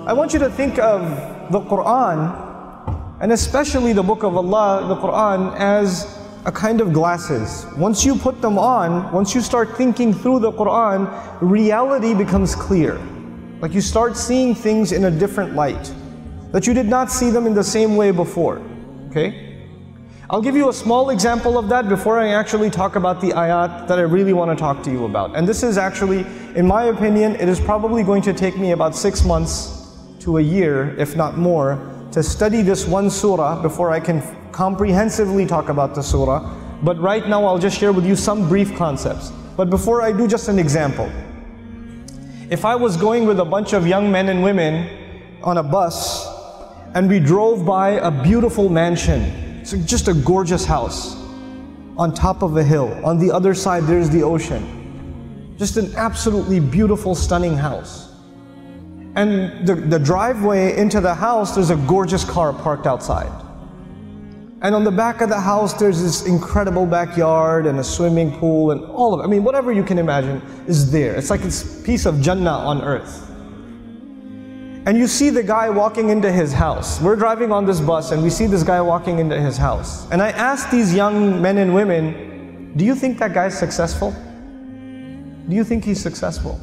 I want you to think of the Quran, and especially the Book of Allah, the Quran, as a kind of glasses. Once you put them on, once you start thinking through the Quran, reality becomes clear. Like you start seeing things in a different light, that you did not see them in the same way before. Okay? I'll give you a small example of that before I actually talk about the ayat that I really want to talk to you about. And this is actually, in my opinion, it is probably going to take me about 6 months to a year, if not more, to study this one surah before I can comprehensively talk about the surah. But right now I'll just share with you some brief concepts. But before I do, just an example. If I was going with a bunch of young men and women on a bus and we drove by a beautiful mansion, it's just a gorgeous house on top of a hill. On the other side there's the ocean. Just an absolutely beautiful, stunning house. And the driveway into the house, there's a gorgeous car parked outside. And on the back of the house there's this incredible backyard and a swimming pool and all of it. I mean, whatever you can imagine is there. It's like it's a piece of Jannah on earth. And you see the guy walking into his house. We're driving on this bus and we see this guy walking into his house. And I asked these young men and women, do you think that guy's successful? Do you think he's successful?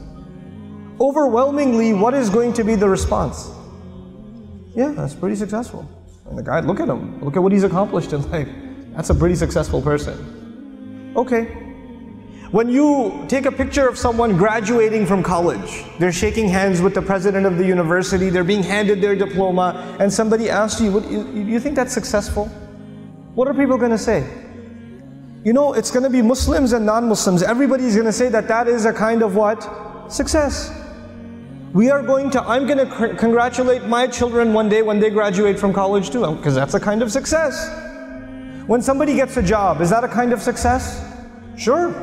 Overwhelmingly, what is going to be the response? Yeah, that's pretty successful. And the guy, look at him. Look at what he's accomplished in life. That's a pretty successful person. Okay. When you take a picture of someone graduating from college, they're shaking hands with the president of the university, they're being handed their diploma, and somebody asks you, you think that's successful? What are people going to say? You know, it's going to be Muslims and non-Muslims. Everybody's going to say that that is a kind of what? Success. I'm going to congratulate my children one day when they graduate from college too, because that's a kind of success. When somebody gets a job, is that a kind of success? Sure.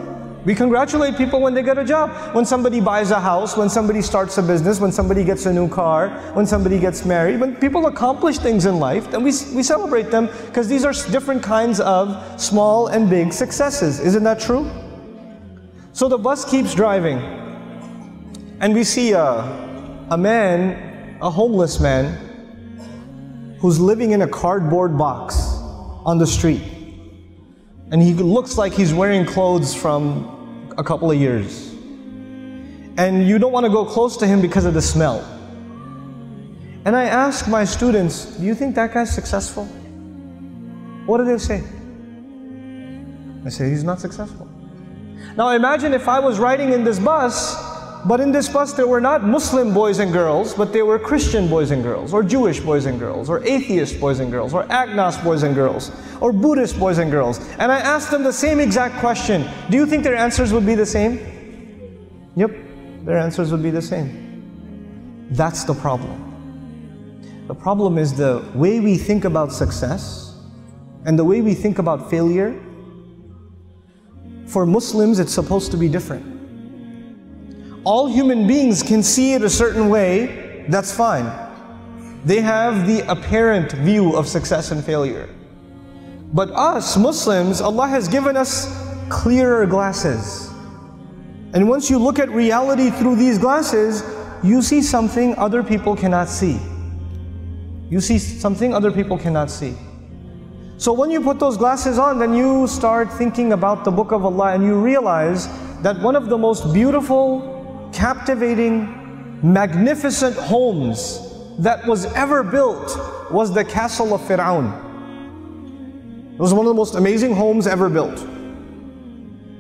We congratulate people when they get a job. When somebody buys a house, when somebody starts a business, when somebody gets a new car, when somebody gets married, when people accomplish things in life, then we celebrate them because these are different kinds of small and big successes. Isn't that true? So the bus keeps driving and we see a man, a homeless man, who's living in a cardboard box on the street. And he looks like he's wearing clothes from a couple of years. And you don't want to go close to him because of the smell. And I ask my students, do you think that guy's successful? What do they say? I say, he's not successful. Now imagine if I was riding in this bus, but in this bus there were not Muslim boys and girls, but there were Christian boys and girls, or Jewish boys and girls, or atheist boys and girls, or agnostic boys and girls, or Buddhist boys and girls. And I asked them the same exact question. Do you think their answers would be the same? Yep, their answers would be the same. That's the problem. The problem is the way we think about success and the way we think about failure. For Muslims, it's supposed to be different. All human beings can see it a certain way, that's fine. They have the apparent view of success and failure. But us, Muslims, Allah has given us clearer glasses. And once you look at reality through these glasses, you see something other people cannot see. You see something other people cannot see. So when you put those glasses on, then you start thinking about the Book of Allah and you realize that one of the most beautiful, captivating, magnificent homes that was ever built was the castle of Firavun. It was one of the most amazing homes ever built.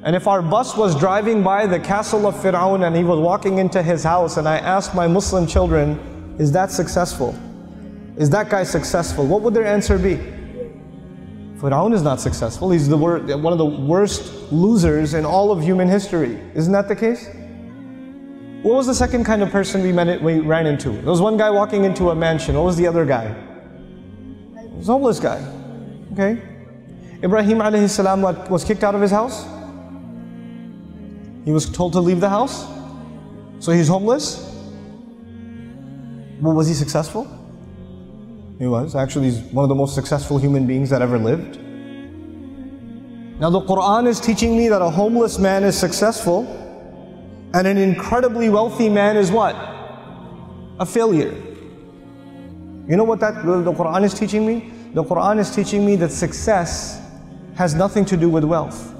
And if our bus was driving by the castle of Firavun and he was walking into his house and I asked my Muslim children, is that successful? Is that guy successful? What would their answer be? Firavun is not successful. He's one of the worst losers in all of human history. Isn't that the case? What was the second kind of person we ran into? There was one guy walking into a mansion. What was the other guy? He was a homeless guy. Okay? Ibrahim alayhi salam was kicked out of his house. He was told to leave the house. So he's homeless. Well, was he successful? He was. Actually, he's one of the most successful human beings that ever lived. Now the Quran is teaching me that a homeless man is successful and an incredibly wealthy man is what? A failure. You know what the Quran is teaching me? The Quran is teaching me that success has nothing to do with wealth.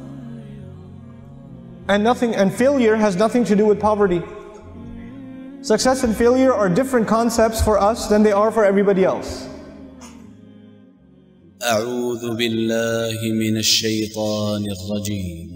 And failure has nothing to do with poverty. Success and failure are different concepts for us than they are for everybody else. أعوذ بالله من الشيطان الرجيم.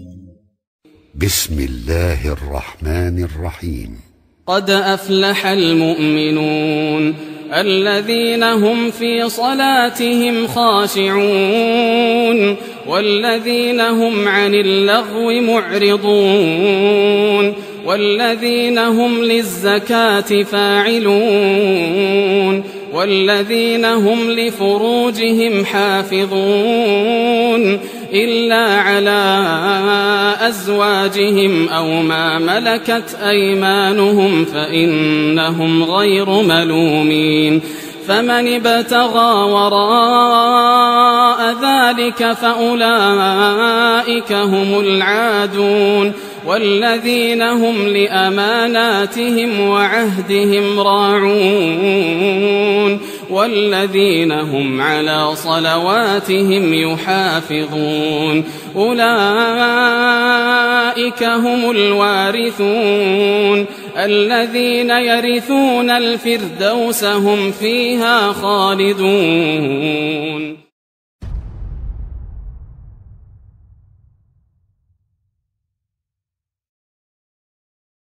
بسم الله الرحمن الرحيم. قد أفلح المؤمنون الذين هم في صلاتهم خاشعون والذين هم عن اللغو معرضون والذين هم للزكاة فاعلون والذين هم لفروجهم حافظون إلا على أزواجهم أو ما ملكت أيمانهم فإنهم غير ملومين فمن ابتغى وراء ذلك فأولئك هم العادون والذين هم لأماناتهم وعهدهم راعون والذين هم على صلواتهم يحافظون أولئك هم الوارثون الذين يرثون الفردوس هم فيها خالدون.